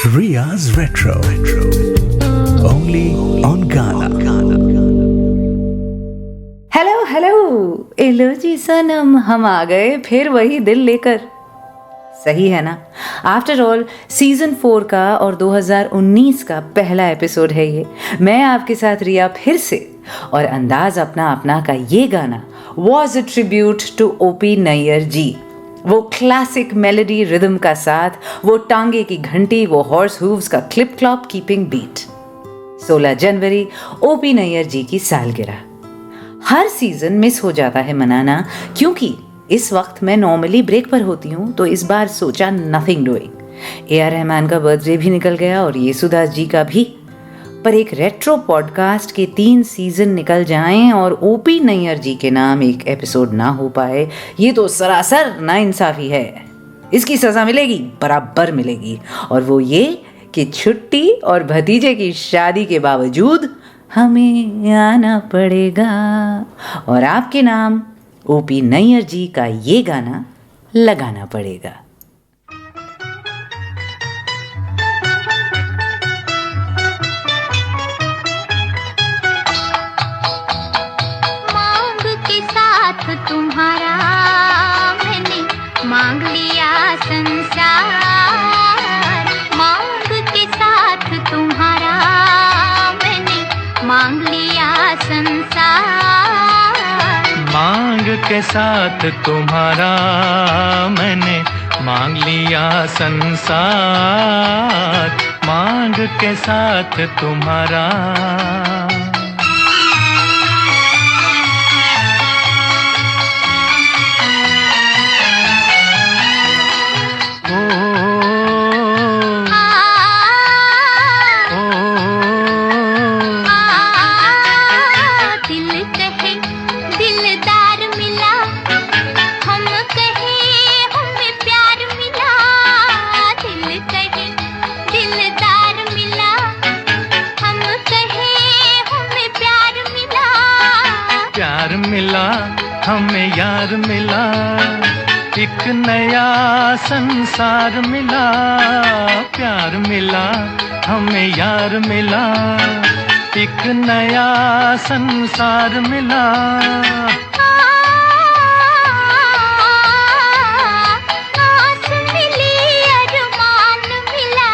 Riya's Retro. Only on Ghana. Hello एलो जी सनम, हम आ गए फिर वही दिल लेकर। सही है ना? आफ्टर ऑल सीजन 4 का और 2019 का पहला एपिसोड है ये। मैं आपके साथ रिया फिर से, और अंदाज अपना अपना का ये गाना was a tribute to OP Nayyar ji. वो क्लासिक मेलोडी रिदम का साथ, वो टांगे की घंटी, वो हॉर्स हूव्स का क्लिप क्लॉप कीपिंग बीट। 16 जनवरी ओपी नैयर जी की सालगिरह। हर सीजन मिस हो जाता है मनाना, क्योंकि इस वक्त मैं नॉर्मली ब्रेक पर होती हूँ, तो इस बार सोचा नथिंग डूइंग। AR रहमान का बर्थडे भी निकल गया और येसुदास जी का भी। पर एक रेट्रो पॉडकास्ट के 3 सीजन निकल जाएं और ओपी नैयर जी के नाम एक एपिसोड ना हो पाए, ये तो सरासर नाइंसाफी है। इसकी सजा मिलेगी, बराबर मिलेगी, और वो ये कि छुट्टी और भतीजे की शादी के बावजूद हमें आना पड़ेगा और आपके नाम ओपी नैयर जी का ये गाना लगाना पड़ेगा। मांग के साथ तुम्हारा मैंने मांग लिया संसार। मांग के साथ तुम्हारा मैंने मांग लिया संसार। मांग के साथ तुम्हारा मैंने मांग लिया संसार। मांग के साथ तुम्हारा। मिला हमें यार मिला, एक नया संसार मिला। प्यार मिला हमें यार मिला, एक नया संसार मिला। आस मिली अरमान मिला।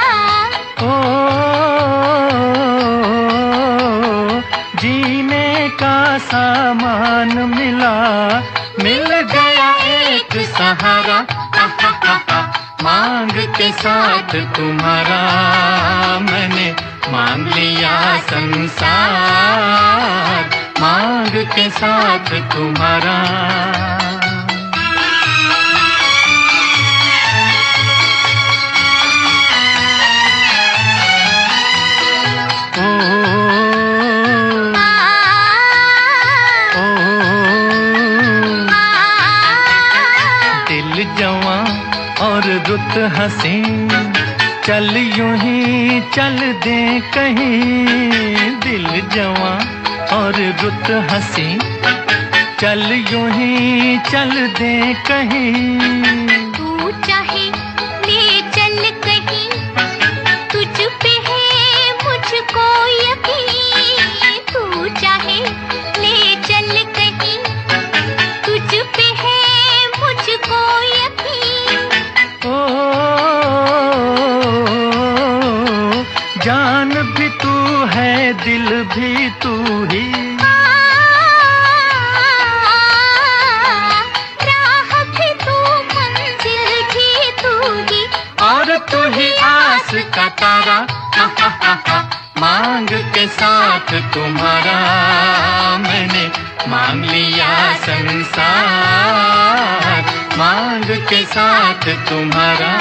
जीने का सामान मिला, मिल गया एक सहारा। मांग के साथ तुम्हारा मैंने मांग लिया संसार। मांग के साथ तुम्हारा। और रुत हंसी, चल यूं ही चल दे कहीं। दिल जवां और रुत हंसी, चल यूं ही चल दे कहीं। तू चाहे ले चल कहीं, तुझ पे है मुझको यकीन। तू चाहे ले चल कहीं, तुझ पे है मुझको यकीन। जान भी तू है, दिल भी तू ही। राह भी तू, मंजिल भी तू ही, और तू ही आस का तारा। मांग के साथ तुम्हारा मैंने मांग लिया संसार। मांग के साथ तुम्हारा।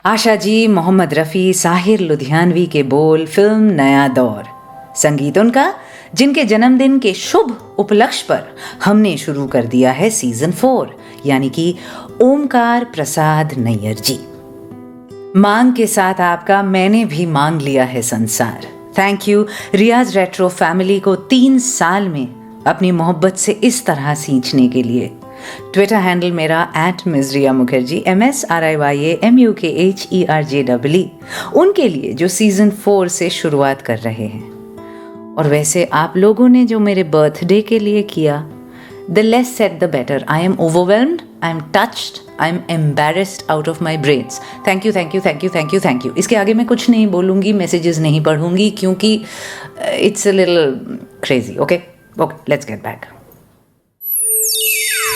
आशा जी, मोहम्मद रफ़ी, साहिर लुधियानवी के बोल, फिल्म नया दौर। संगीत उनका, जिनके जन्मदिन के शुभ उपलक्ष्य पर हमने शुरू कर दिया है सीजन 4, यानी कि ओमकार प्रसाद नैयर जी। मांग के साथ आपका मैंने भी मांग लिया है संसार। Thank you Riyaz retro family को 3 साल में अपनी मोहब्बत से इस तरह सींचने के लिए। ट्विटर हैंडल मेरा @मिजरिया मुखर्जी MSRIYAMUKHERJEE, उनके लिए जो सीजन 4 से शुरुआत कर रहे हैं। और वैसे आप लोगों ने जो मेरे बर्थडे के लिए किया, the less said the better. I am overwhelmed, I am touched, I am embarrassed out of my brains. Thank you thank you thank you thank you thank you. इसके आगे मैं कुछ नहीं बोलूँगी, मैसेजेस नहीं पढ़ूंगी क्योंकि it's a little crazy. Okay okay, let's get back.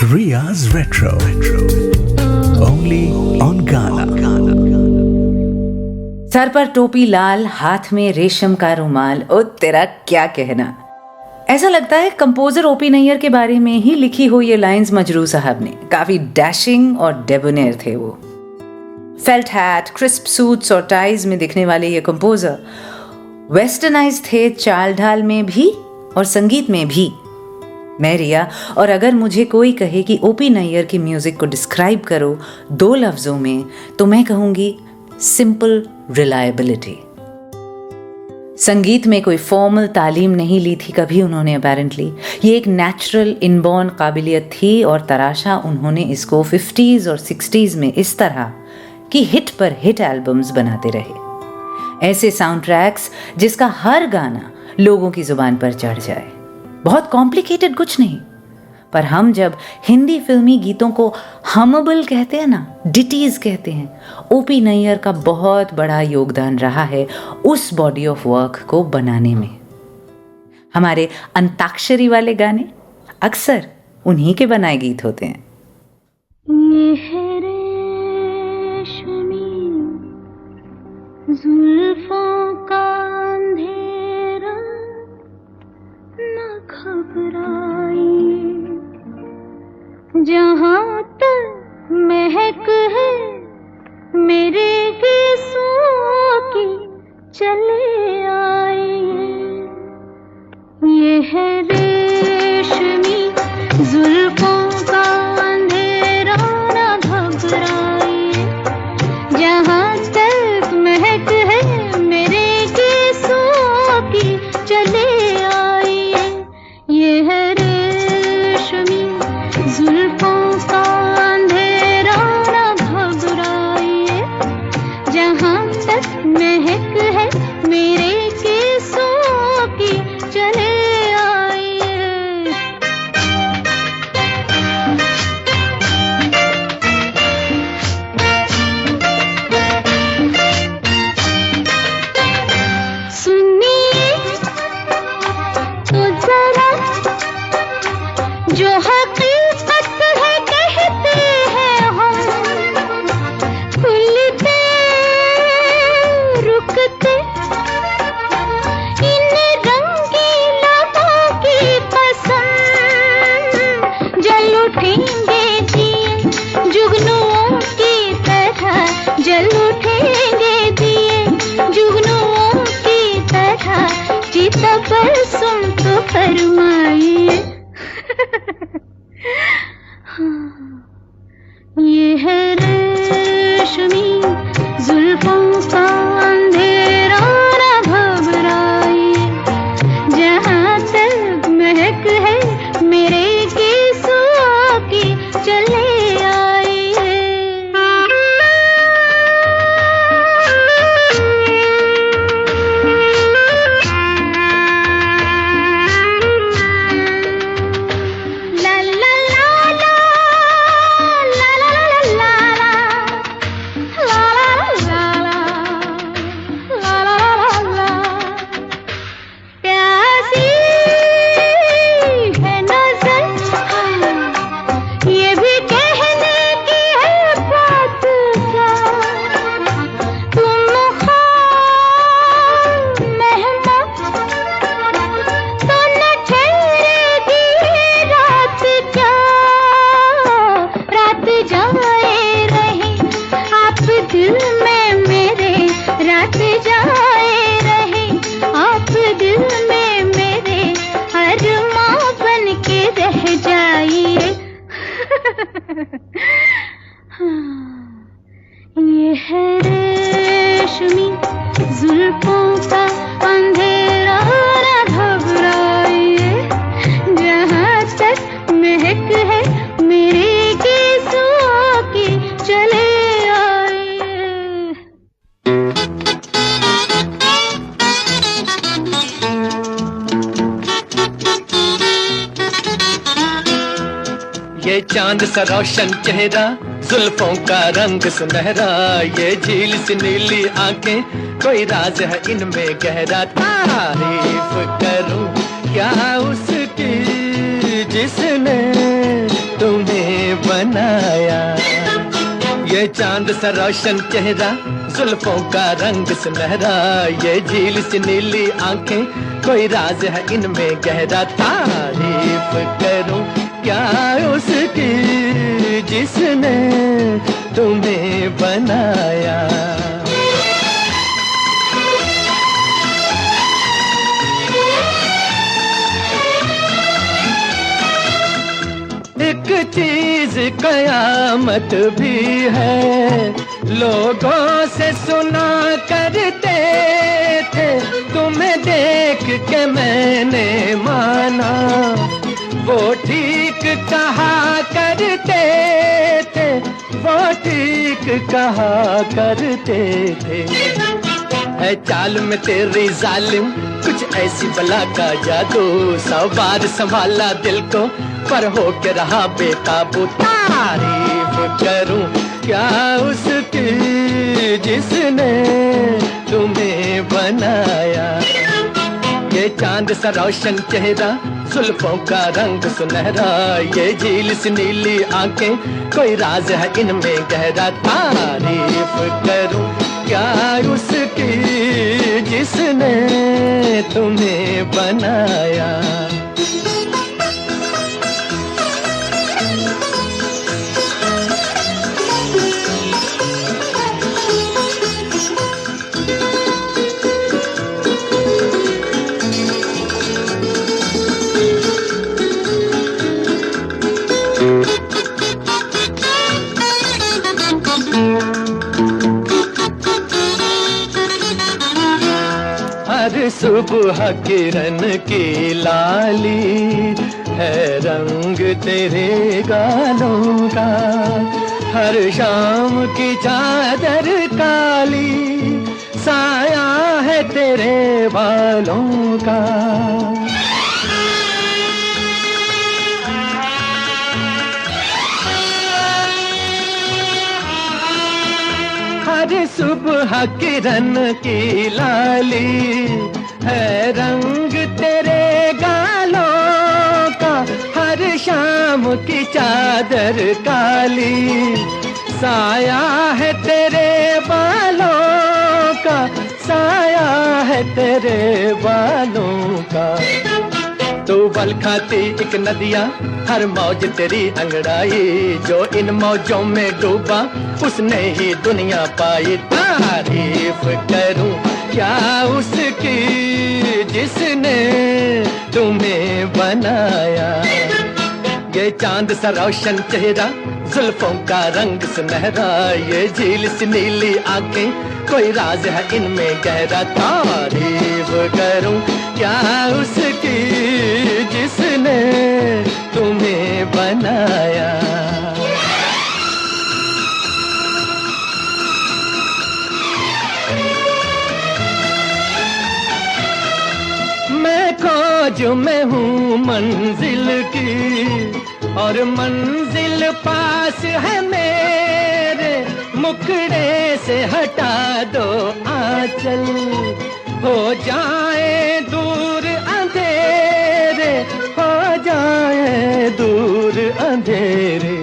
Riya's Retro. Only on Ghana. Sir पर टोपी लाल, हाथ में रेशम का रुमाल, ओ तेरा क्या कहना। ऐसा लगता है कंपोजर ओपी नैयर के बारे में ही लिखी हुई ये लाइंस मजरू साहब ने। काफी डैशिंग और डेबोनेर थे वो। फेल्ट हैट, क्रिस्प सूट्स और टाइज में दिखने वाले ये कंपोजर वेस्टर्नाइज थे, चाल ढाल में भी और संगीत में भी। मैं रिया, और अगर मुझे कोई कहे कि ओपी नैयर की म्यूजिक को डिस्क्राइब करो 2 लफ्जों में, तो मैं कहूंगी सिंपल रिलायबिलिटी। संगीत में कोई फॉर्मल तालीम नहीं ली थी कभी उन्होंने अपेरेंटली। ये एक नेचुरल इनबॉर्न काबिलियत थी और तराशा उन्होंने इसको 50s और 60s में इस तरह की हिट पर हिट एल्बम्स बनाते रहे। ऐसे साउंड ट्रैक्स जिसका हर गाना लोगों की जुबान पर चढ़ जाए। बहुत कॉम्प्लिकेटेड कुछ नहीं, पर हम जब हिंदी फिल्मी गीतों को हमबल कहते हैं ना, डिटीज कहते हैं, ओपी नैयर का बहुत बड़ा योगदान रहा है उस बॉडी ऑफ वर्क को बनाने में। हमारे अंताक्षरी वाले गाने अक्सर उन्हीं के बनाए गीत होते हैं। ये है रेशमी जुल्फों का अंधेरा, न घबराइए, जहाँ तक महक है मेरे केसों की चले आइए। ये है रेशमी जुल्फों का अंधेरा, न घबराइए, जहाँ तक महक है मेरे केसों की चले आइए। ये है रेशमी जुल्फों का अंधेरा, न घबराइए, जहाँ तक महक है मेरे केसों की चले आइए। सुनिए तो जरा, जो हकीकत है कहते हैं हम, खुलते रुकते इन रंगीला की कसम, जल उठेंगे दिए जुगनुओं की तरह, जल उठेंगे दिए जुगनुओं की तरह, चिता पर सुन तो फरमाइए। ये है रेशमी जुल्फों का अंधेरा, न घबराइए, जहाँ तक महक है मेरे केसों की चले आइए। रेशमी जुल्फों का अंधेरा न घबराइए, जहाँ तक महक है मेरे केसुओं की चले आइए। ये चांद सा रोशन चेहरा, जुल्फों का रंग सुनहरा, ये झील सी नीली आंखें, कोई राज है इनमें गहरा। तारीफ करूं क्या उसकी जिसने तुम्हें बनाया। ये चांद सा रोशन चेहरा, जुल्फों का रंग सुनहरा, ये झील सी नीली आंखें, कोई राज है इनमें गहरा। तारीफ करूं क्या उसकी जिसने तुम्हें बनाया। एक चीज कयामत भी है, लोगों से सुना करते थे, तुम्हें देख के मैंने माना, वो ठीक कहा करते थे, वो ठीक कहा करते थे। है चाल में तेरी जालिम कुछ ऐसी बला का जादू, 100 बार संभाला दिल को पर हो के रहा बेकाबू। तारीफ करूं क्या उसकी जिसने तुम्हें बनाया। ये चांद सा रोशन चेहरा, जुल्फों का रंग सुनहरा, ये झील सी नीली आंखें, कोई राज है इनमें गहरा। तारीफ करूं क्या उसकी जिसने तुम्हें बनाया। हर सुबह किरण की लाली है रंग तेरे गालों का, हर शाम की चादर काली साया है तेरे बालों का। हर सुबह किरण की लाली है रंग तेरे गालों का, हर शाम की चादर काली साया है तेरे बालों का, साया है तेरे बालों का। तू बल खाती एक नदिया, हर मौज तेरी अंगड़ाई, जो इन मौजों में डूबा उसने ही दुनिया पाई। तारीफ करूं क्या उसकी जिसने तुम्हें बनाया। ये चांद सा रोशन चेहरा, जुल्फों का रंग सुनहरा, ये झील सी नीली आंखें, कोई राज है इनमें गहरा। तारीफ करूं क्या उसकी जिसने तुम्हें बनाया। मैं खोज में हूँ मंजिल की, और मंजिल पास है मेरे, मुखड़े से हटा दो आंचल, हो जाए दूर अंधेरे, हो जाए दूर अंधेरे।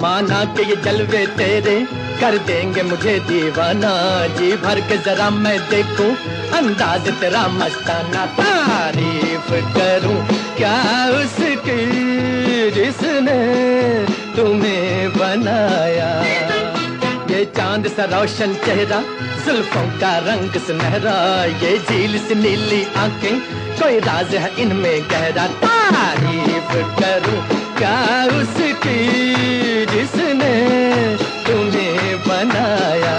माना कि ये जलवे तेरे कर देंगे मुझे दीवाना, जी भर के जरा मैं देखूं अंदाज तेरा मस्ताना। तारीफ करूं क्या उसकी जिसने तुम्हें बनाया। ये चांद सा रोशन चेहरा, जुल्फों का रंग सुनहरा, ये झील सी नीली आंखें, कोई राज है इनमें गहरा। तारीफ करूं क्या उसकी जिसने तुम्हें बनाया।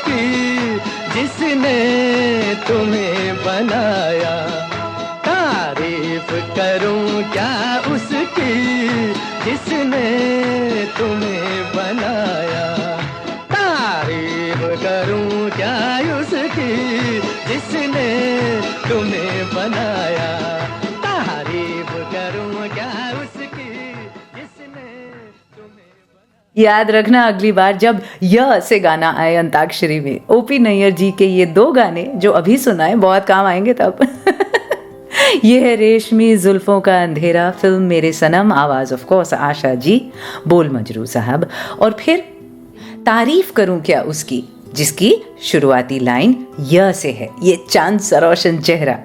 उसकी जिसने तुम्हें बनाया। तारीफ करूं क्या उसकी जिसने तुम्हें बनाया। तारीफ करूं क्या उसकी जिसने तुम्हें बनाया। तारीफ करूं क्या उसकी जिसने तुम्हें बनाया। याद रखना अगली बार जब य से गाना आए अंताक्षरी में, ओपी नैयर जी के ये 2 गाने जो अभी सुनाए बहुत काम आएंगे तब। ये है रेशमी जुल्फों का अंधेरा, फिल्म मेरे सनम, आवाज ऑफ कोर्स आशा जी, बोल मजरू साहब। और फिर तारीफ करूं क्या उसकी जिसकी शुरुआती लाइन य से है, ये चांद सरोशन चेहरा,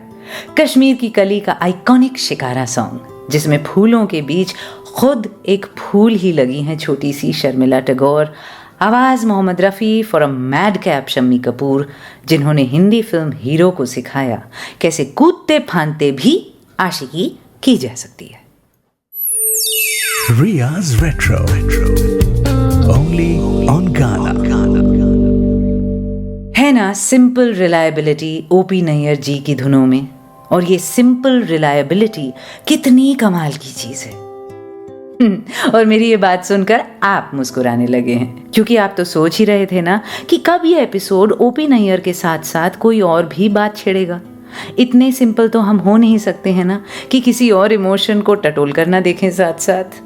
कश्मीर की कली का आइकॉनिक शिकारा सॉन्ग जिसमें फूलों के बीच खुद एक फूल ही लगी हैं छोटी सी शर्मिला टैगोर। आवाज Mohammed Rafi for a mad cap Shammi Kapoor, जिन्होंने हिंदी फिल्म हीरो को सिखाया कैसे कूदते फांदते भी आशिकी की जा सकती है। Riya's Retro. Only on Ghana. है ना सिंपल रिलायबिलिटी ओपी नैयर जी की धुनों में, और ये सिंपल रिलायबिलिटी कितनी कमाल की चीज है। और मेरी ये बात सुनकर आप मुस्कुराने लगे हैं, क्योंकि आप तो सोच ही रहे थे ना कि कब ये एपिसोड ओपी नैयर के साथ साथ कोई और भी बात छेड़ेगा। इतने सिंपल तो हम हो नहीं सकते हैं ना कि किसी और इमोशन को टटोल करना देखें साथ साथ।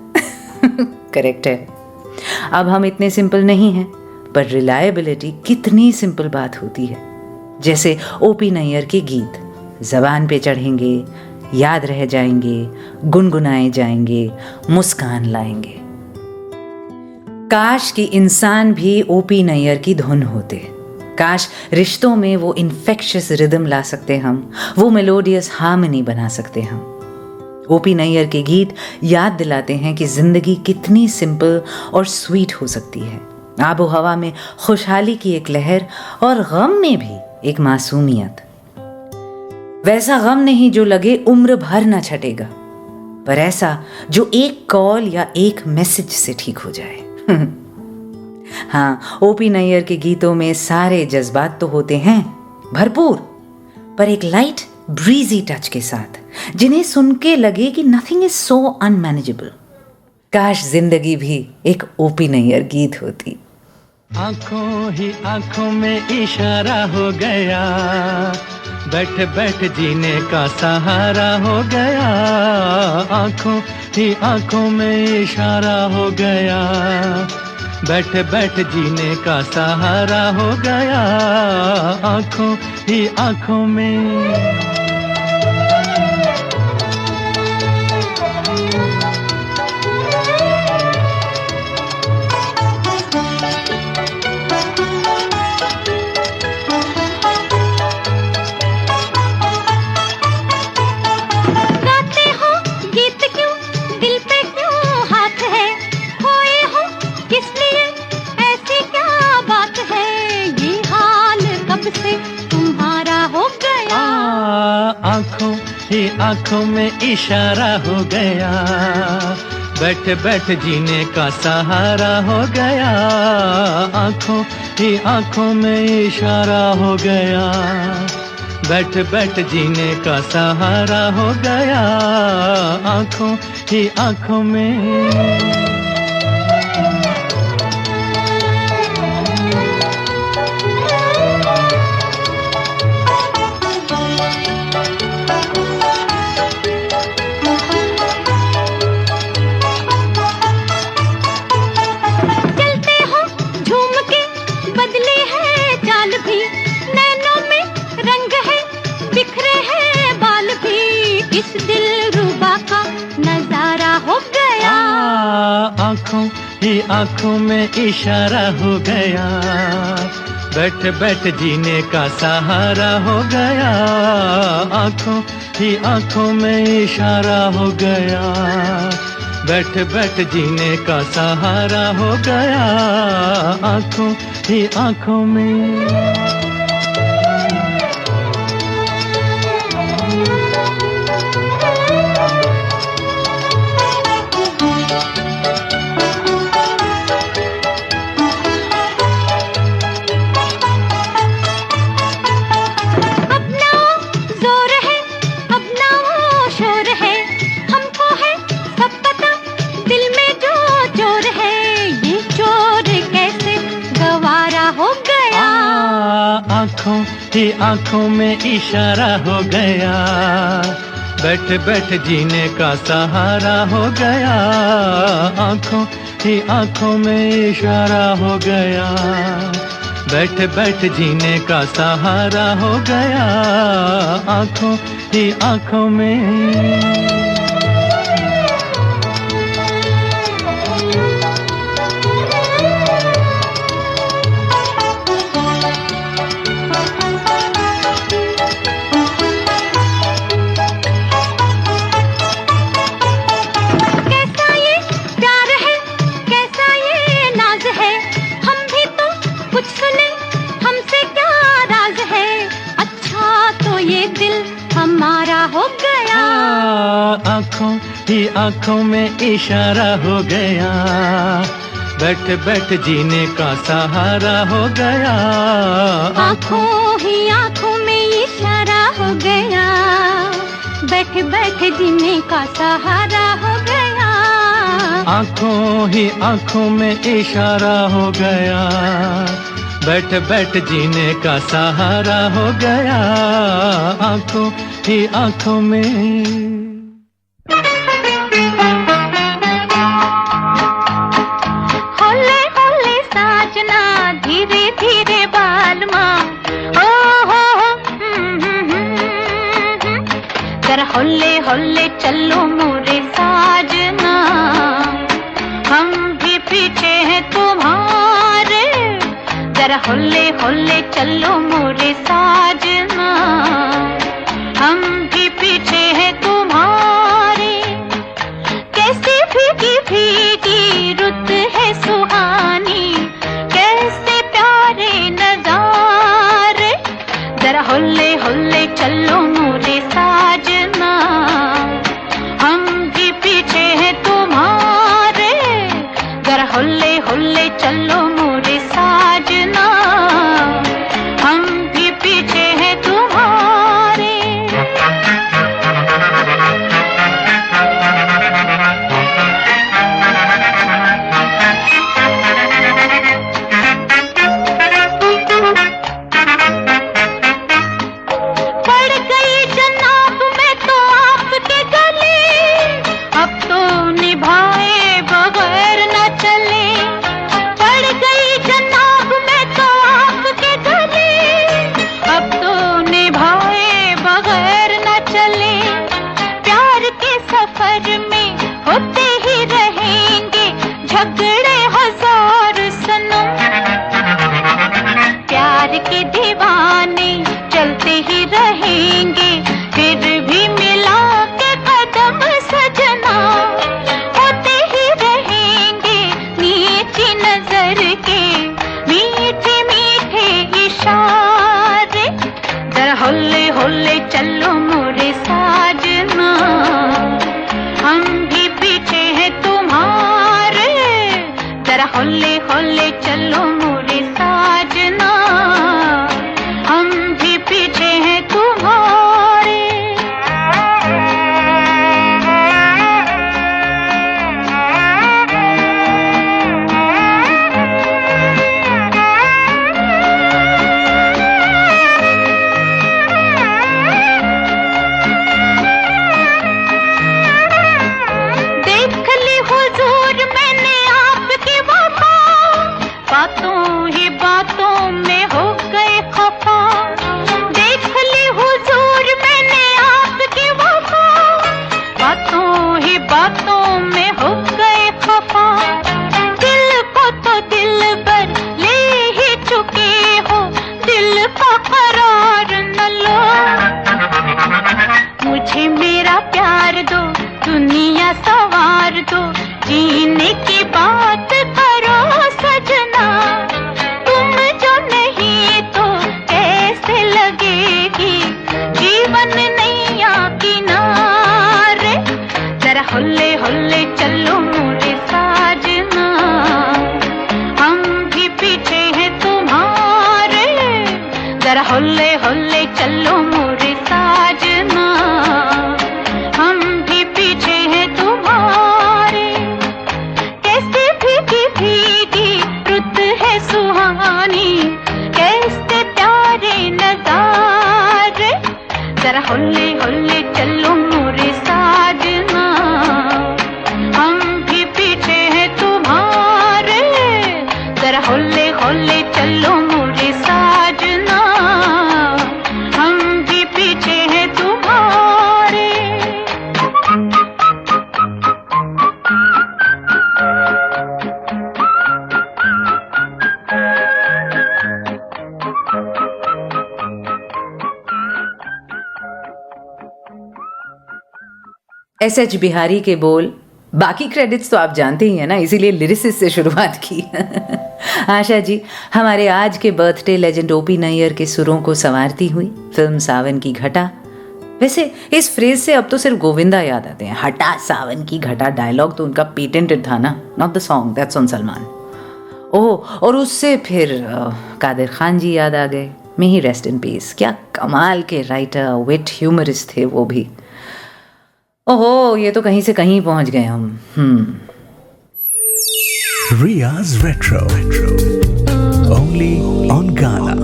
करेक्ट है, अब हम इतने सिंपल नहीं हैं, पर रिलायबिलिटी कितनी सिंपल बात होती है। जैसे ओपी नैयर के गीत जबान पे चढ़ेंगे, याद रह जाएंगे, गुनगुनाए जाएंगे, मुस्कान लाएंगे। काश कि इंसान भी ओपी नैयर की धुन होते। काश रिश्तों में वो इन्फेक्शियस रिदम ला सकते हम, वो मेलोडियस हार्मनी बना सकते हम। ओपी नैयर के गीत याद दिलाते हैं कि जिंदगी कितनी सिंपल और स्वीट हो सकती है। आबो हवा में खुशहाली की एक लहर और गम में भी एक मासूमियत। वैसा गम नहीं जो लगे उम्र भर ना छटेगा, पर ऐसा जो एक कॉल या एक मैसेज से ठीक हो जाए। हाँ, ओपी नैयर के गीतों में सारे जज्बात तो होते हैं भरपूर, पर एक लाइट ब्रीजी टच के साथ, जिन्हें सुन के लगे कि नथिंग इज सो अनमैनेजेबल। काश जिंदगी भी एक ओपी नैयर गीत होती। आंखों ही आंखों में इशारा हो गया, बैठ बैठ जीने का सहारा हो गया। आंखों ही आंखों में इशारा हो गया, बैठ बैठ जीने का सहारा हो गया। आंखों ही आंखों में आंखों में इशारा हो गया, बैठ बैठ जीने का सहारा हो गया। आंखों ही आंखों में इशारा हो गया, बैठ बैठ जीने का सहारा हो गया। आंखों ही आंखों में आंखों में इशारा हो गया, बैठ बैठ जीने का सहारा हो गया। आंखों ही आंखों में इशारा हो गया, बैठ बैठ जीने का सहारा हो गया। आंखों ही आंखों में आंखों ही आंखों में इशारा हो गया, बैठ बैठ जीने का सहारा हो गया। आंखों ही आंखों में इशारा हो गया, बैठ बैठ जीने का सहारा हो गया। आंखों ही आंखों में। आंखों ही आंखों में इशारा हो गया, बैठ बैठ जीने का सहारा हो गया। आंखों ही आंखों में इशारा हो गया, बैठ बैठ जीने का सहारा हो गया। आंखों ही आंखों में इशारा हो गया, बैठ बैठ जीने का सहारा हो गया। आंखों ही आंखों में। होले होले चलो मोरे साजना, हम भी पीछे हैं तुम्हारे। जरा होले होले चलो मोरे साजना, हम भी पीछे हैं तुम्हारे। कैसी भीगी भीगी रुत है सुहानी, कैसे प्यारे नजारे। जरा होले होले चलो मोरे साजना, हम भी पीछे हैं तुम्हारे। जरा होले होले चलो मोरे साजना, हम भी पीछे हैं तुम्हारे। होले होले चलो मोरे साजना, हम भी पीछे हैं तुम्हारे। देख ली हुजूर मैंने आपकी वफा, बातों ही बातों में हो गए खफा। देख ली हुजूर मैंने आपकी वफा, बातों ही बातों में हो गए खफा। दिल को तो दिल पर ले ही चुके हो, दिल का करार न लो। मुझे मेरा प्यार दो, दुनिया सवार दो, जीने की बात करो सजना। तुम जो नहीं तो कैसे लगेगी जीवन नैया किनारे। जरा होले होले चलो मोरे साजना, हम भी पीछे हैं तुम्हारे। जरा होले होले चलो मोरे साजना, हम भी पीछे हैं तुम्हारे। कैसे भीगी भीगी रुत है सुहानी, कैसे प्यारे होले होले चलो मोरे साजना, हम भी पीछे हैं तुम्हारे, जरा होले होले चलो मोरे साजना, हम भी पीछे हैं तुम्हारे। एस.एच. बिहारी के बोल, बाकी क्रेडिट्स तो आप जानते ही हैं ना, इसीलिए लिरिसिस्ट से शुरुआत की। आशा जी, हमारे आज के बर्थडे लेजेंड ओपी नैयर के सुरों को संवारती हुई फिल्म सावन की घटा। वैसे इस फ्रेज से अब तो सिर्फ गोविंदा याद आते हैं। हटा सावन की घटा डायलॉग तो उनका पेटेंटेड था ना, not the song, that's on Salman. Oh, और उससे फिर कादिर खान जी याद आ गए, मे ही रेस्ट इन पीस। क्या कमाल के राइटर, विट ह्यूमरिस्ट थे वो भी। ओहो, ये तो कहीं से कहीं पहुंच गए हम। Riya's Retro. Only on Ghana.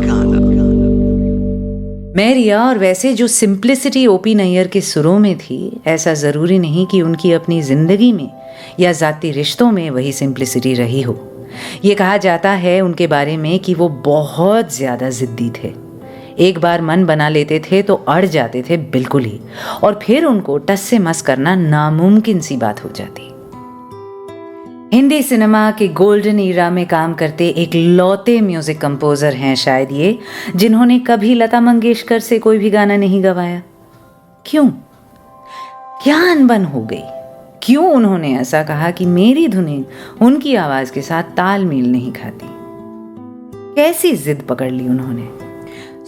मैं रिया, और वैसे जो सिंप्लिसिटी ओपी नैयर के सुरों में थी, ऐसा ज़रूरी नहीं कि उनकी अपनी ज़िंदगी में या ज़ाती रिश्तों में वही सिंप्लिसिटी रही हो। ये कहा जाता है उनके बारे में कि वो बहुत ज़्यादा ज़िद्दी थे। एक बार मन बना लेते थे तो अड़ जाते थे बिल्कुल ही, और फिर उनको टस से मस करना नामुमकिन सी बात हो जाती। हिंदी सिनेमा के गोल्डन ईरा में काम करते एक लौते म्यूजिक कंपोजर हैं शायद ये, जिन्होंने कभी लता मंगेशकर से कोई भी गाना नहीं गवाया। क्यों? क्या अनबन हो गई? क्यों उन्होंने ऐसा कहा कि मेरी धुनें उनकी आवाज के साथ तालमेल नहीं खाती? कैसी जिद पकड़ ली उन्होंने?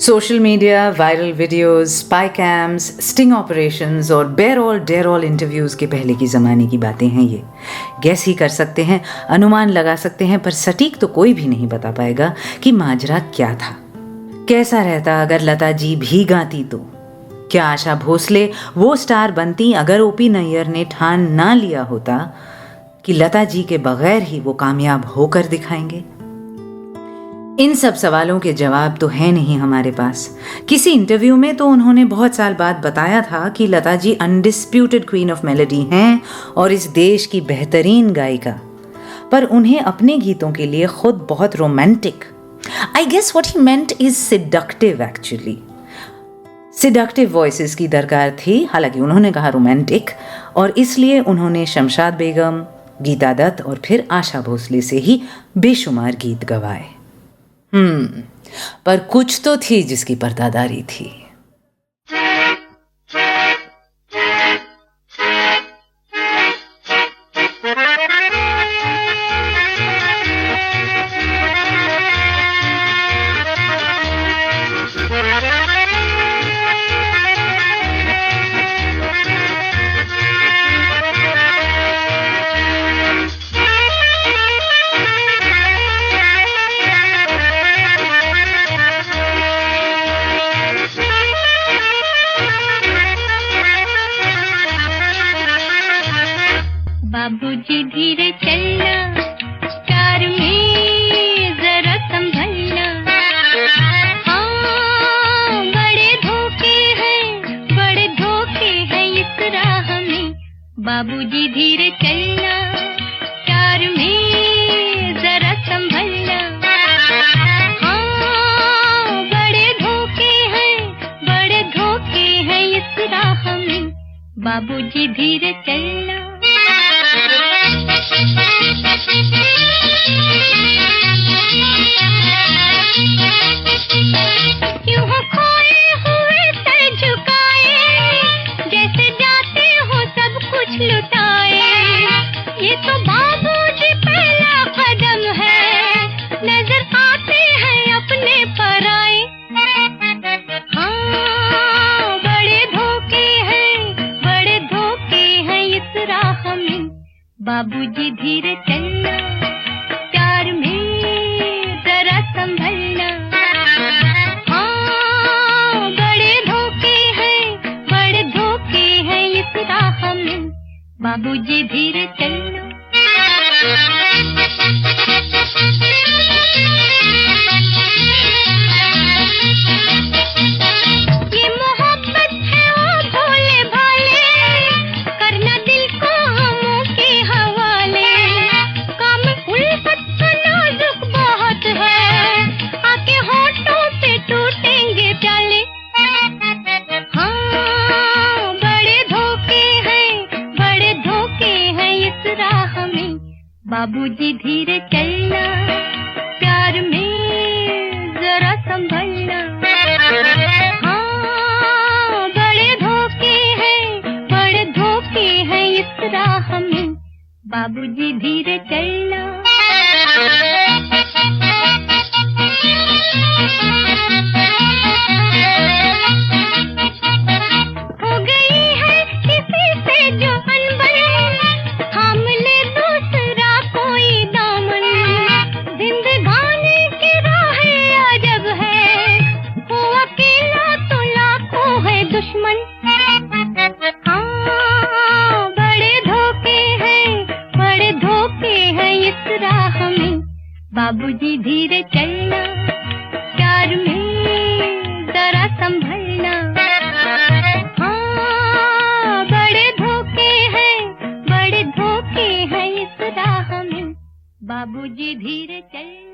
Social media, viral videos, spy camps, sting operations और डेयर ऑल इंटरव्यूज के पहले की ज़माने की बातें हैं ये। गैस ही कर सकते हैं, अनुमान लगा सकते हैं, पर सटीक तो कोई भी नहीं बता पाएगा कि माजरा क्या था। कैसा रहता अगर लता जी भी गाती तो? क्या आशा भोसले वो स्टार बनती अगर ओपी नैयर ने ठान ना लिया होता कि लता जी के बगैर ही वो कामयाब होकर दिखाएंगे? इन सब सवालों के जवाब तो है नहीं हमारे पास। किसी इंटरव्यू में तो उन्होंने बहुत साल बाद बताया था कि Lata ji undisputed queen of melody हैं और इस देश की बेहतरीन गायिका, पर उन्हें अपने गीतों के लिए खुद बहुत romantic, I guess what he meant is seductive, actually seductive voices की दरकार थी। हालांकि उन्होंने कहा रोमांटिक, और इसलिए उन्होंने शमशाद बेगम, गीता दत्त और फिर आशा भोसले से ही बेशुमार गीत गवाए। पर कुछ तो थी जिसकी पर्दादारी थी। बाबूजी धीरे चलना, कार में जरा संभलना, हाँ बड़े धोखे हैं इस राह में। बाबूजी धीरे चलना, कार में जरा संभलना, हाँ बड़े धोखे हैं इस राह में। बाबूजी धीरे चलना। क्यों हो खोए हुए सर झुकाए, जैसे जाते हो सब कुछ लुटाए। ये तो बाबूजी पहला कदम है, नजर आते हैं अपने पराए। हाँ बड़े धोखे हैं इस राह में। बाबूजी धीरे चलना, प्यार में जरा संभलना, हाँ बड़े धोखे हैं इस राह में। बाबूजी धीरे चलना। ये मोहब्बत है बाबूजी धीरे चलना, प्यार में जरा संभलना। हाँ, बड़े धोखे हैं इस राह में, बाबूजी धीरे चलना। हो गई है किसी से जो अनबन, थाम ले दूसरा कोई दामन। जिंदगानी की राह अजब है, हो अकेला तो लाखों है दुश्मन। हाँ, बड़े धोखे हैं इस राह में, बाबूजी धीरे चलना, प्यार में जरा संभलना। हाँ, बड़े धोखे हैं इस राह में, बाबूजी धीरे चलना।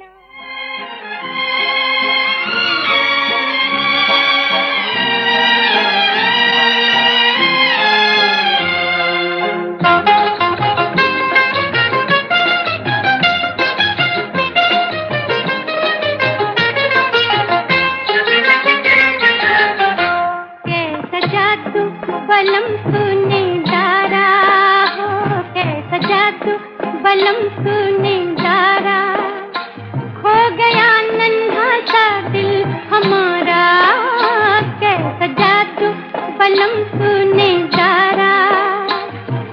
बलम सुने दारा हो, कैसा जादू बलम सुने दारा। खो गया नन्हा सा दिल हमारा, कैसा जादू बलम सुने दारा।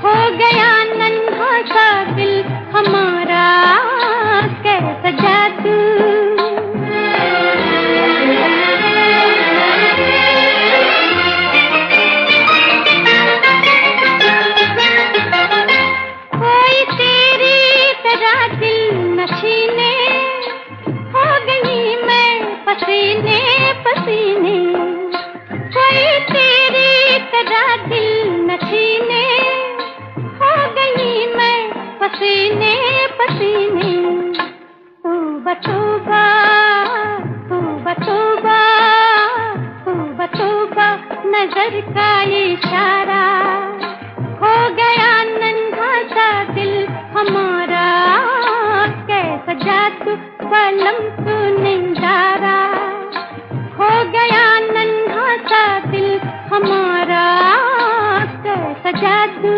खो गया नन्हा सा दिल हमारा, कैसा जादू। पसीने कोई तेरी तरह दिल नशीने, हो गई मैं पसीने पसीने। तूबा तूबा तूबा तूबा तूबा तूबा, नजर का इशारा। हो गया नन्हा सा दिल हमारा, कैसा जादू बलम सुने दारा। हो गया नन्हा सा दिल हमारा, कैसा जादू।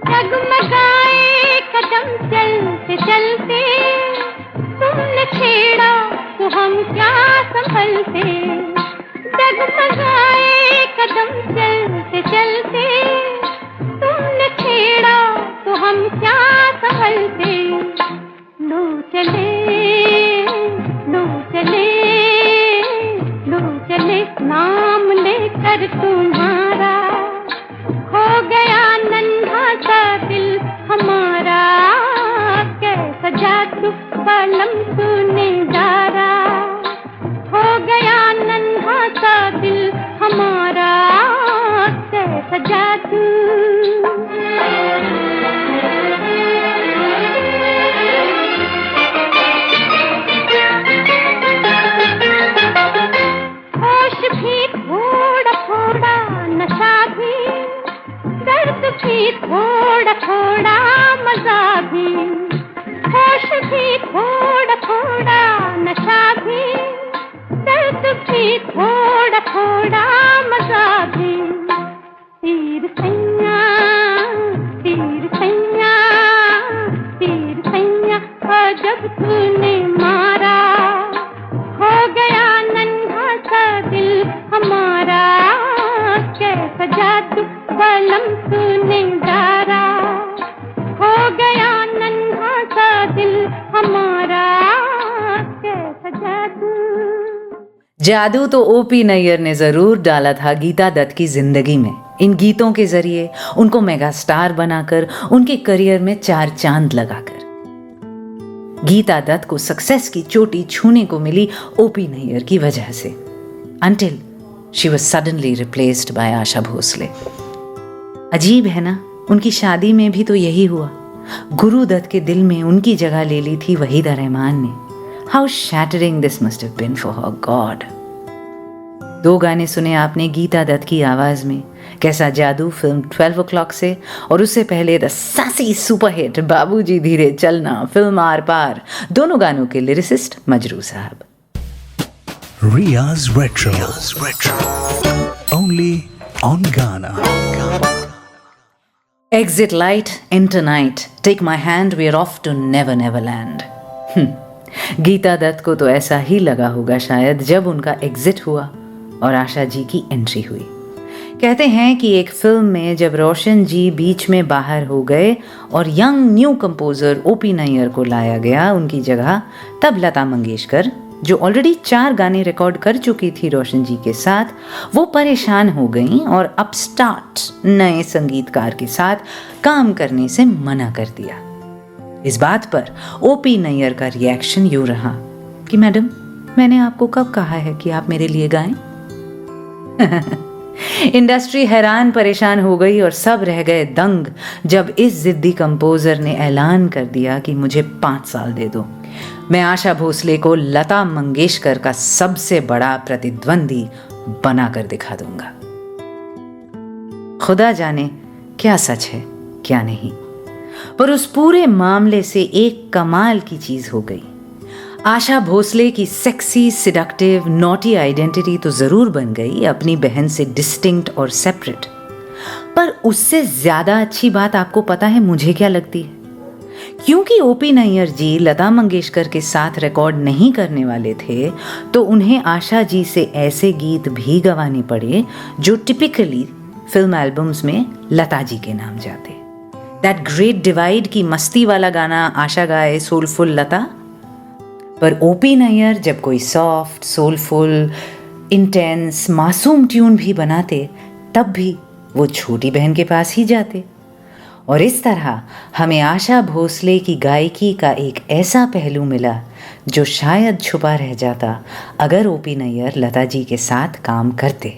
जगमगाए कदम चलते चलते, तुमने छेड़ा तो हम क्या संभलते। जगमगाए कदम चलते चलते, तुमने छेड़ा तो हम क्या संभलते। लो चले लो चले लो चले, नाम लेकर तुम्हारा। हो गया नन्हा सा दिल हमारा, कैसा जादू बलम सुने दारा। हो गया नन्हा सा दिल हमारा, कैसा जादू। होश भी थोड़ा थोड़ा, नशा भी, दर्द भी थोड़ा थोड़ा, मजा भी। होश भी थोड़ा थोड़ा, नशा भी, दर्द भी थोड़ा थोड़ा, मजा भी। तीर सैया तीर सैया तीर सैया, जब तूने मारा। हो गया नन्हा सा दिल हमारा, कैसा जादू बलम सुने दारा। हो गया नन्हा सा दिल हमारा, कैसा जादू। जादू तो ओपी नैयर ने जरूर डाला था गीता दत्त की जिंदगी में। इन गीतों के जरिए उनको मेगा स्टार बनाकर, उनके करियर में 4 चांद लगाकर। गीता दत्त को सक्सेस की चोटी छूने को मिली ओपी नैयर की वजह से, until she was suddenly replaced by Asha Bhosle. अजीब है ना, उनकी शादी में भी तो यही हुआ। गुरु दत्त के दिल में उनकी जगह ले ली थी वहीदा रहमान ने। How shattering this must have been for her, God. 2 गाने सुने आपने गीता दत्त की आवाज़ में, कैसा जादू फिल्म 12 o'clock से, और उससे पहले द सासी सुपरहिट बाबूजी धीरे चलना फिल्म आर पार, दोनों गानों के लिरिसिस्ट मजरू साहब। Ria's Retro. Only on Ghana. Exit light, enter night, take my hand, we're off to never never land. Geeta Dutt को तो ऐसा ही लगा होगा शायद जब उनका एग्जिट हुआ और आशा जी की एंट्री हुई। कहते हैं कि एक फिल्म में जब रोशन जी बीच में बाहर हो गए और young new composer OP Nayyar को लाया गया उनकी जगह, तब लता मंगेशकर, जो ऑलरेडी 4 गाने रिकॉर्ड कर चुकी थी रोशन जी के साथ, वो परेशान हो गईं और अपस्टार्ट नए संगीतकार के साथ काम करने से मना कर दिया। इस बात पर ओपी नैयर का रिएक्शन यूं रहा कि मैडम, मैंने आपको कब कहा है कि आप मेरे लिए गाएं? इंडस्ट्री हैरान परेशान हो गई और सब रह गए दंग जब इस जिद्दी कंपोजर ने ऐलान कर दिया कि मुझे 5 साल दे दो, मैं आशा भोसले को लता मंगेशकर का सबसे बड़ा प्रतिद्वंदी बनाकर दिखा दूंगा। खुदा जाने क्या सच है क्या नहीं, पर उस पूरे मामले से एक कमाल की चीज हो गई। आशा भोसले की सेक्सी, सिडक्टिव, नॉटी आइडेंटिटी तो जरूर बन गई अपनी बहन से डिस्टिंक्ट और सेपरेट, पर उससे ज्यादा अच्छी बात आपको पता है मुझे क्या लगती है? क्योंकि ओपी नैयर जी लता मंगेशकर के साथ रिकॉर्ड नहीं करने वाले थे, तो उन्हें आशा जी से ऐसे गीत भी गवाने पड़े जो टिपिकली फिल्म एल्बम्स में लता जी के नाम जाते। दैट ग्रेट डिवाइड की मस्ती वाला गाना आशा गाए सोलफुल लता, पर ओपी नैयर जब कोई सॉफ्ट, सोलफुल, इंटेंस, मासूम ट्यून भी बनाते, तब भी वो छोटी बहन के पास ही जाते। और इस तरह हमें आशा भोसले की गायकी का एक ऐसा पहलू मिला जो शायद छुपा रह जाता अगर ओपी नैयर लता जी के साथ काम करते।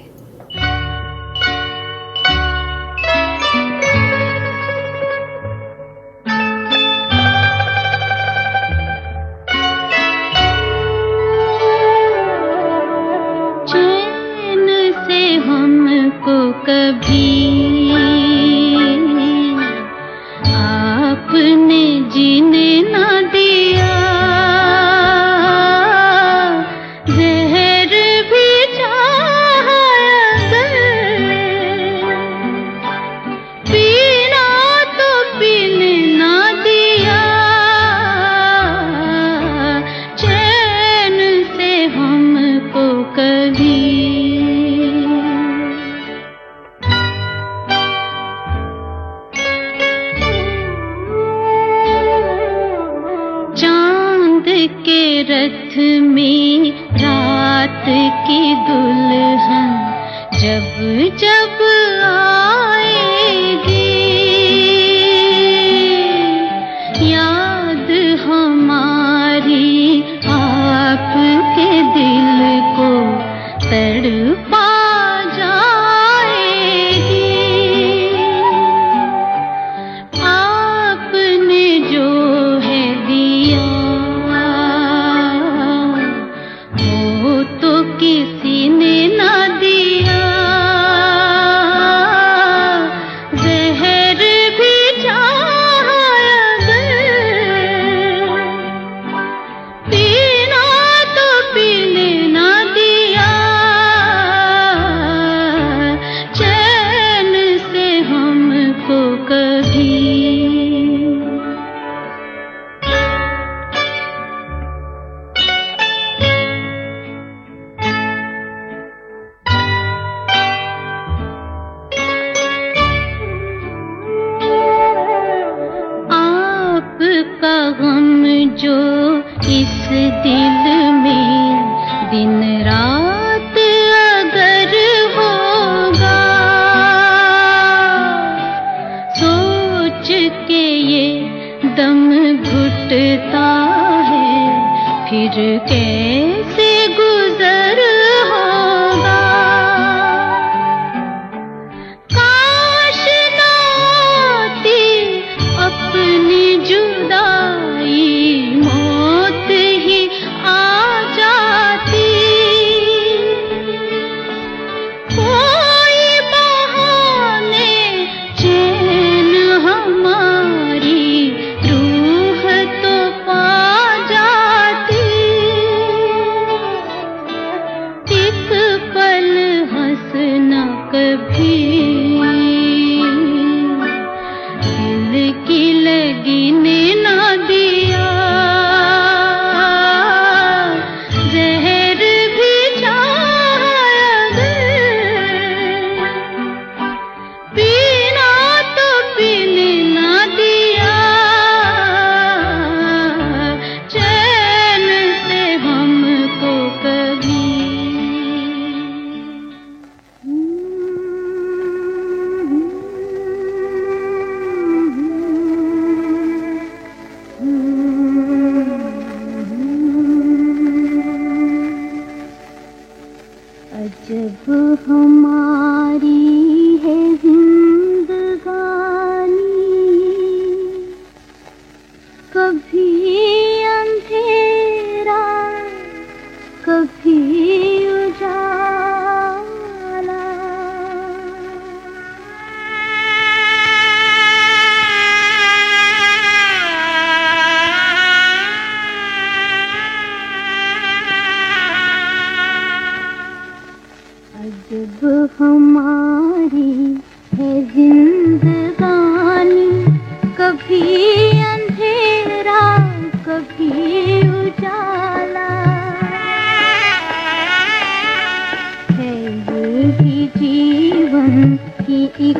एक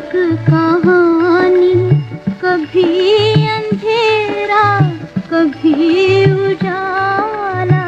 कहानी, कभी अंधेरा कभी उजाला।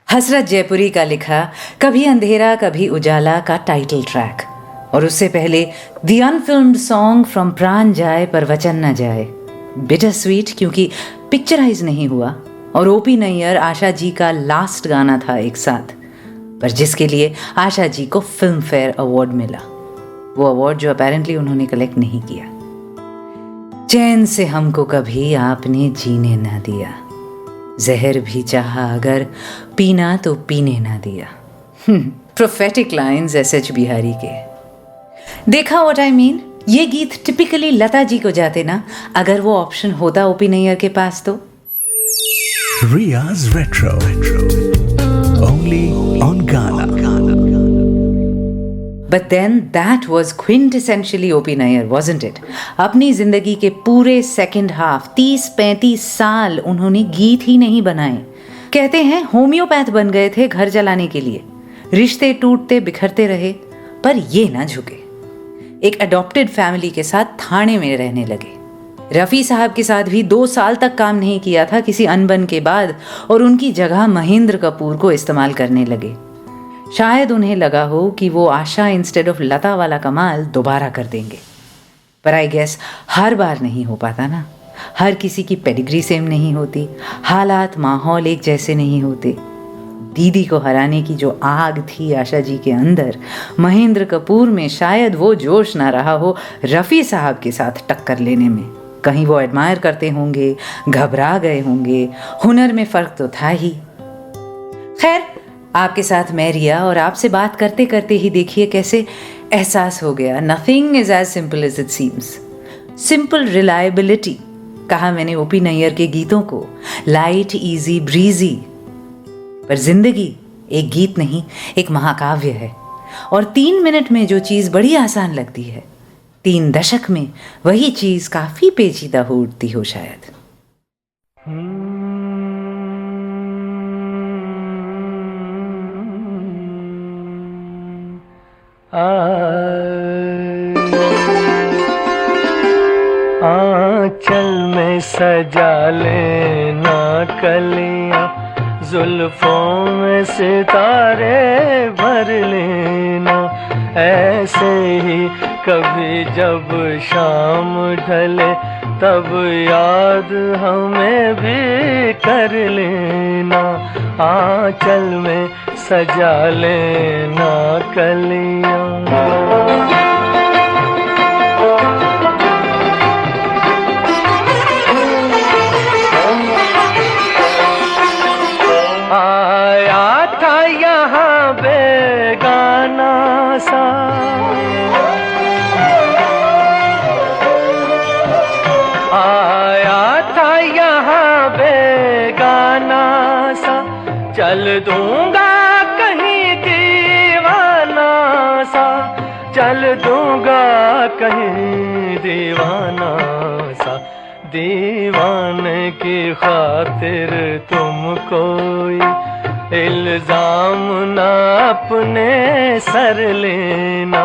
हसरत जयपुरी का लिखा कभी अंधेरा कभी उजाला का टाइटल ट्रैक, और उससे पहले द अनफिल्म्ड सॉन्ग फ्रॉम प्राण जाए पर वचन न जाए। बिटर स्वीट क्योंकि पिक्चराइज नहीं हुआ, और ओपी नैयर आशा जी का लास्ट गाना था एक साथ, पर जिसके लिए आशा जी को फिल्म फेयर अवार्ड मिला, वो अवार्ड जो अपेरेंटली उन्होंने कलेक्ट नहीं किया। चैन से हमको कभी आपने जीने ना दिया, जहर भी चाहा अगर पीना तो पीने ना दिया। Prophetic lines SH. बिहारी के। देखा व्हाट आई मीन? ये गीत टिपिकली लता जी को जाते ना, अगर वो ऑप्शन होता ओपी नैयर के पास तो। Ria's Retro. Only on Ghana. But then that was quintessentially OP Nayyar, wasn't it? अपनी जिंदगी के पूरे सेकंड हाफ 30-35 साल उन्होंने गीत ही नहीं बनाए। कहते हैं होम्योपैथ बन गए थे घर चलाने के लिए। रिश्ते टूटते बिखरते रहे, पर ये ना झुके। एक अडॉप्टेड फैमिली के साथ थाने में रहने लगे। रफ़ी साहब के साथ भी 2 साल तक काम नहीं किया था किसी अनबन के बाद, और उनकी जगह महेंद्र कपूर को इस्तेमाल करने लगे। शायद उन्हें लगा हो कि वो आशा इंस्टेड ऑफ लता वाला कमाल दोबारा कर देंगे, पर आई गेस हर बार नहीं हो पाता ना। हर किसी की पेडिग्री सेम नहीं होती, हालात माहौल एक जैसे नहीं होते। दीदी को हराने की जो आग थी आशा जी के अंदर, महेंद्र कपूर में शायद वो जोश ना रहा हो रफ़ी साहब के साथ टक्कर लेने में। कहीं वो एडमायर करते होंगे, घबरा गए होंगे, हुनर में फ़र्क तो था ही। खैर, आपके साथ मैं रिया, और आपसे बात करते करते ही देखिए कैसे एहसास हो गया nothing is as simple as it seems. Simple reliability कहा मैंने ओपी नैयर के गीतों को, लाइट इजी ब्रीजी। पर जिंदगी एक गीत नहीं, एक महाकाव्य है, और 3 मिनट में जो चीज़ बड़ी आसान लगती है, 3 दशक में वही चीज़ काफ़ी पेचीदा हो उठती हो शायद। आंचल में सजा लेना कलियां, जुल्फों में सितारे भर लेना, ऐसे ही कभी जब शाम ढले तब याद हमें भी कर लेना, आंचल में सजा लेना कलियां। आया था यहाँ बेगाना सा, आया था यहाँ बेगाना सा, चल दूंगा कहीं दीवाना सा, चल दूंगा कहीं दीवाना सा। दीवाने की खातिर तुम कोई इल्जाम ना अपने सर लेना,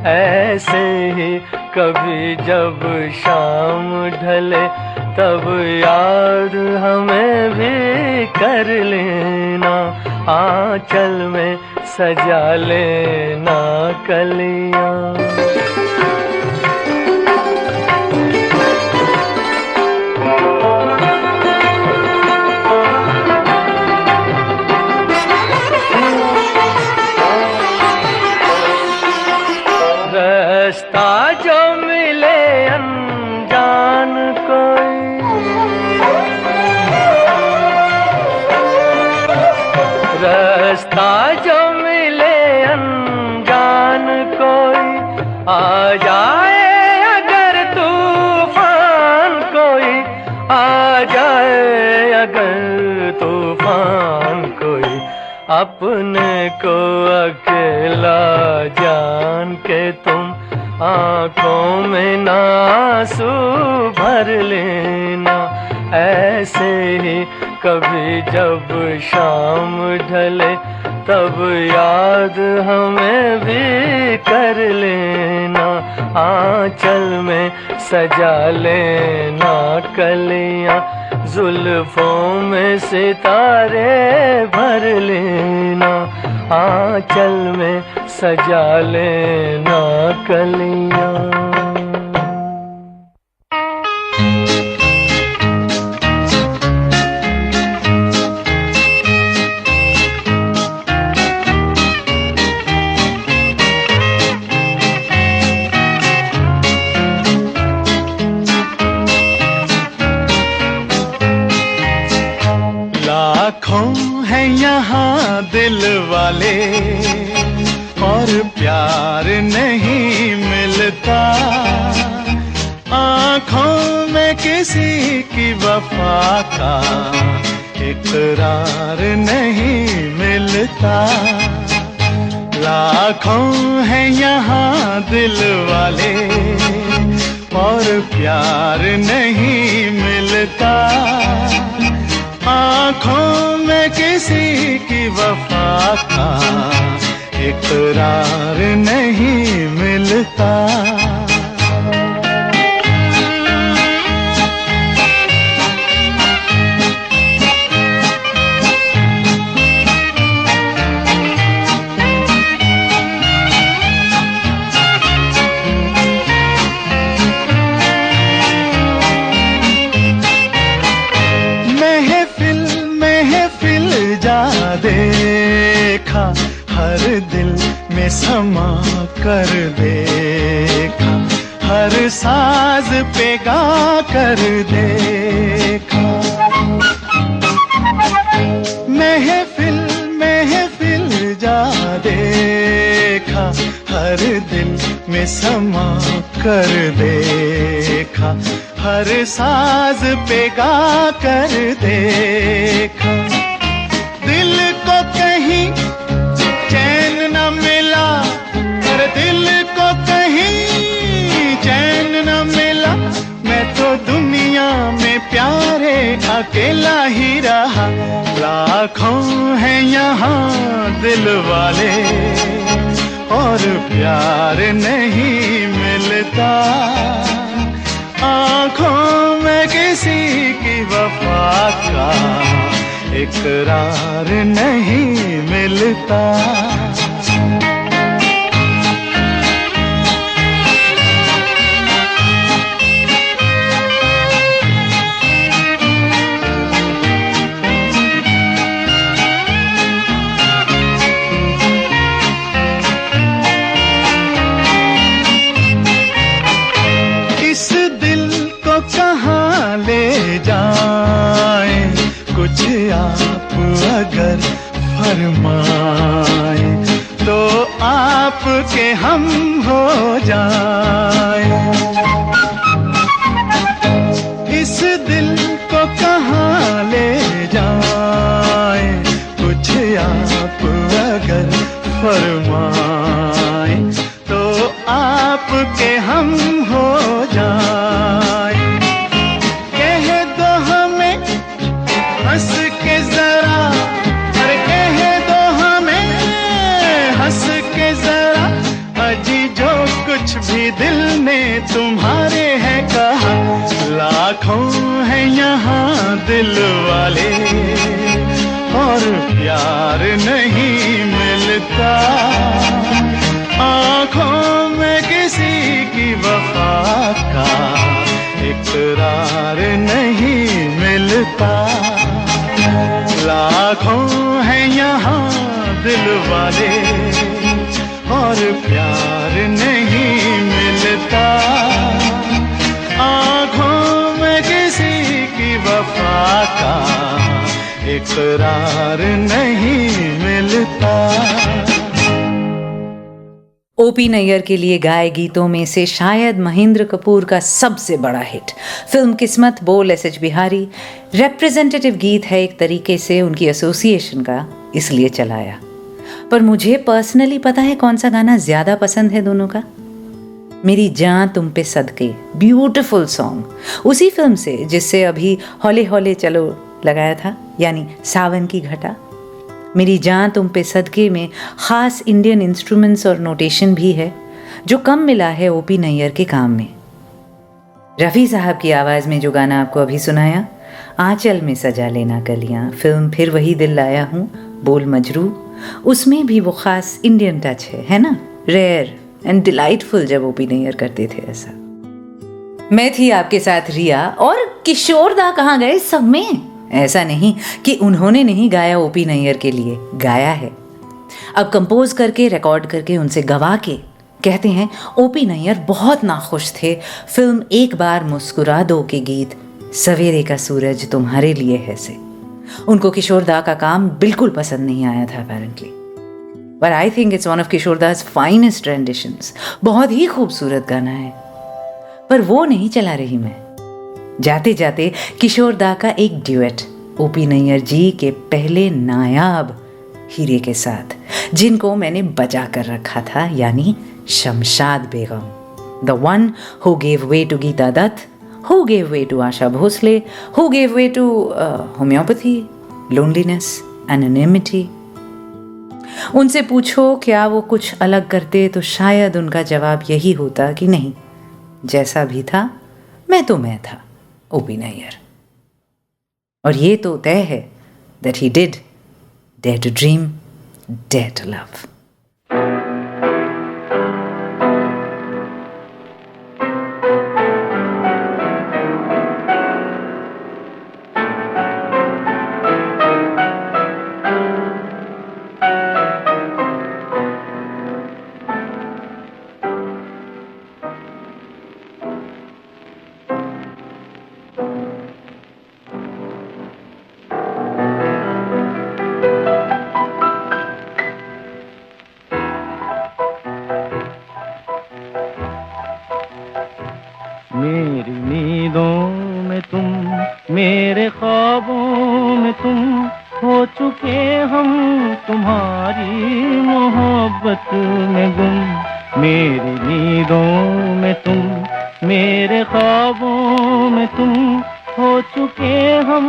ऐसे ही कभी जब शाम ढले तब याद हमें भी कर लेना, आंचल में सजा लेना कलियां। रास्ता जो मिले अनजान कोई, रास्ता जो मिले अनजान कोई, आ जाए अगर तूफान कोई, आ जाए अगर तूफान कोई, अपने को अकेला जान के तुम आंखों में ना आंसू भर लेना, ऐसे ही कभी जब शाम ढले तब याद हमें भी कर लेना, आंचल में सजा लेना कलियां। जुल्फों में सितारे भर लेना, आंचल में सजा लेना कलियां। लाखों हैं यहाँ दिल वाले और प्यार नहीं मिलता, आँखों में किसी की वफा का इकरार नहीं मिलता। लाखों हैं यहाँ दिल वाले और प्यार नहीं मिलता, आँखों में किसी की वफा का इकरार नहीं मिलता। देखा हर दिल में समा कर देखा, हर साज पे गा कर देखा। महफिल महफिल जा देखा, हर दिल में समा कर देखा, हर साज पे गा कर देखा। दिल को कहीं चैन न मिला, पर दिल को कहीं चैन न मिला, मैं तो दुनिया में प्यारे अकेला ही रहा। लाखों हैं यहाँ दिल वाले और प्यार नहीं मिलता, आँखों में किसी की वफा का इकरार नहीं मिलता। के हम हो जाए। इस दिल को कहाँ ले जाए, कुछ आप अगर फरमाए तो आपके हम हो जाए। कह दो हमें हंस के जरा, अरे कह दो हमें हंस के जरा, अजी जो कुछ भी दिल ने तुम्हारे है कहा। लाखों हैं यहाँ दिल वाले और प्यार नहीं मिलता। आँखों में किसी की वफा का इकरार नहीं मिलता। लाखों हैं यहाँ दिल वाले और प्यार नहीं मिलता। आँखों में किसी की वफा का इकरार नहीं मिलता। ओपी नैयर के लिए गाए गीतों में से शायद महेंद्र कपूर का सबसे बड़ा हिट फिल्म किस्मत बोल एस एच बिहारी रिप्रेजेंटेटिव गीत है एक तरीके से उनकी एसोसिएशन का, इसलिए चलाया। पर मुझे पर्सनली पता है कौन सा गाना ज्यादा पसंद है दोनों का। मेरी जान तुम पे सदके, ब्यूटीफुल सॉन्ग, उसी फिल्म से जिससे अभी हौले हौले चलो लगाया था, यानी सावन की घटा। मेरी जान तुम पे सदके में खास इंडियन इंस्ट्रूमेंट्स और नोटेशन भी है जो कम मिला है ओपी नैयर के काम में। रफ़ी साहब की आवाज़ में जो गाना आपको अभी सुनाया, आंचल में सजा लेना कलियां, फिल्म फिर वही दिल लाया हूँ बोल मजरू, उसमें भी वो खास इंडियन टच है ना, रेयर एंड डिलाइटफुल जब ओपी नैयर करते थे ऐसा। मैं थी आपके साथ रिया, और किशोर दा कहाँ गए सब में? ऐसा नहीं कि उन्होंने नहीं गाया ओपी नैयर के लिए, गाया है। अब कंपोज करके रिकॉर्ड करके उनसे गवा के कहते हैं ओपी नैयर बहुत नाखुश थे फिल्म एक बार मुस्कुरा दो के गीत सवेरे का सूरज तुम्हारे लिए है से। उनको किशोर दा का काम बिल्कुल पसंद नहीं आया था apparently, but I think it's one of Kishore Das finest renditions. बहुत ही खूबसूरत गाना है, पर वो नहीं चला रही मैं। जाते जाते किशोर दा का एक ड्यूएट ओपी नैयर जी के पहले नायाब हीरे के साथ, जिनको मैंने बजा कर रखा था, यानी Shamshad Begum, the one who gave way to Geeta Dutt, who gave way to Asha Bhosle, who gave way to homeopathy, loneliness, anonymity. उनसे पूछो क्या वो कुछ अलग करते, तो शायद उनका जवाब यही होता कि नहीं, जैसा भी था मैं तो मैं था, ओपी नैयर। और ये तो तय है that he did dare to dream, dare to love. मेरी नींदों में तुम, मेरे ख्वाबों में तुम, हो चुके हम तुम्हारी मोहब्बत में गुम। मेरी नींदों में तुम, मेरे ख्वाबों में तुम, हो चुके हम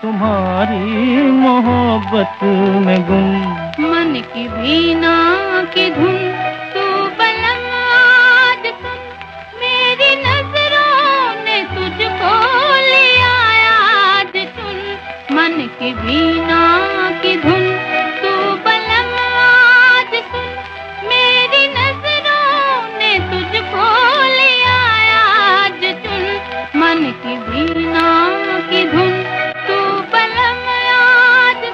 तुम्हारी मोहब्बत में गुम। मन की वीणा की धुन तू बलम आज सुन, मेरी नजरों ने तुझको लिया आज चुन। मन की वीणा की धुन तू बलम आज सुन, मेरी नजरों ने तुझको लिया आज चुन। मन की वीणा की धुन तू बलम आज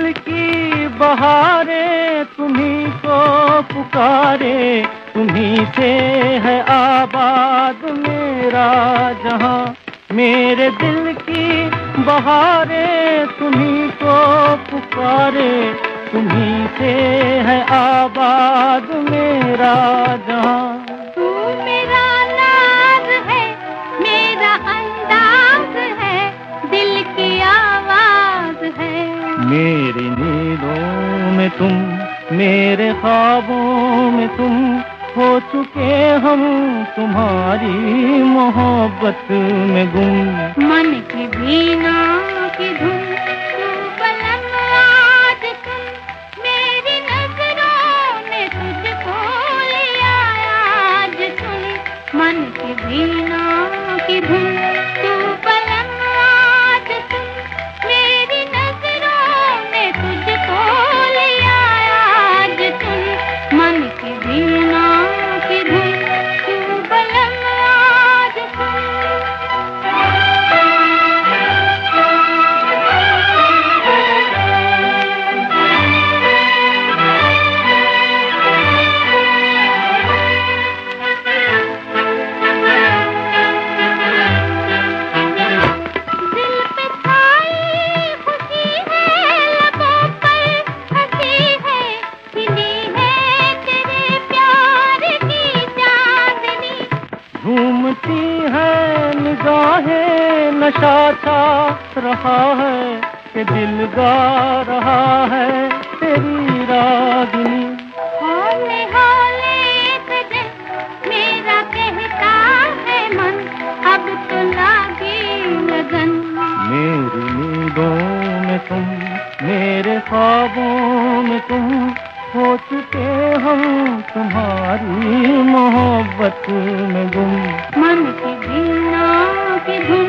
दिल की बहारें तुम्ही को पुकारे, तुम्ही से है आबाद मेरा जहां। मेरे दिल की बहारें तुम्ही को पुकारे, तुम्ही से है आबाद मेरा जहां। तू मेरा नाज है, मेरा अंदाज है, दिल की आवाज है। मेरी नींदों में तुम, मेरे ख्वाबों में तुम, हो चुके हम तुम्हारी मोहब्बत में गुम। मन की वीणा की धुन तू बलम आज सुन, मेरी नजरों ने तुझको लिया आज सुन। मन की वीणा की धुन तू बलम आज सुन, मेरी नजरों ने तुझको लिया आज सुन। मन की वीणा की धुन तू बलम आज सुन। झूमती है निगाहें, नशा छा रहा है कि दिल गा रहा है तेरी रागिनी। हौले हौले सजन मेरा कहता है मन, अब तो लागी लगन। मेरी नींदों में तुम, मेरे ख्वाबों में तुम, हो चुके हम तुम्हारी मोहब्बत में गुम। मन की वीणा की धुन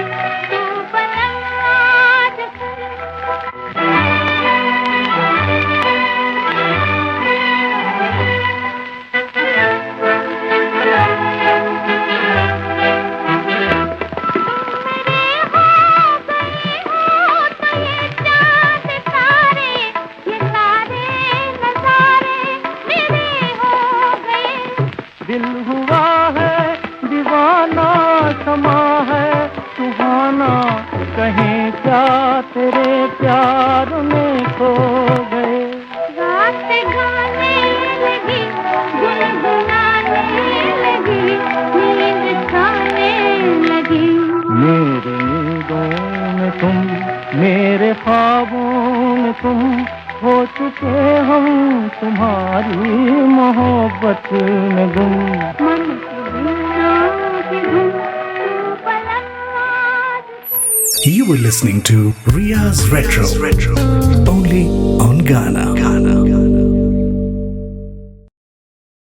तू बलम आज दिल हुआ है दीवाना, समा है सुहाना, कहीं क्या तेरे प्यार में खो गए। रात गाने लगी, गुनगुनाने लगी, नींद खाने लगी। मेरी नींदों में तुम, मेरे ख्वाबों में तुम, हो चुके हम तुम्हारी मोहब्बत में गुम। मन की वीणा की धुन तू बलम आज। You were listening to Riya's Retro, only on Ghana.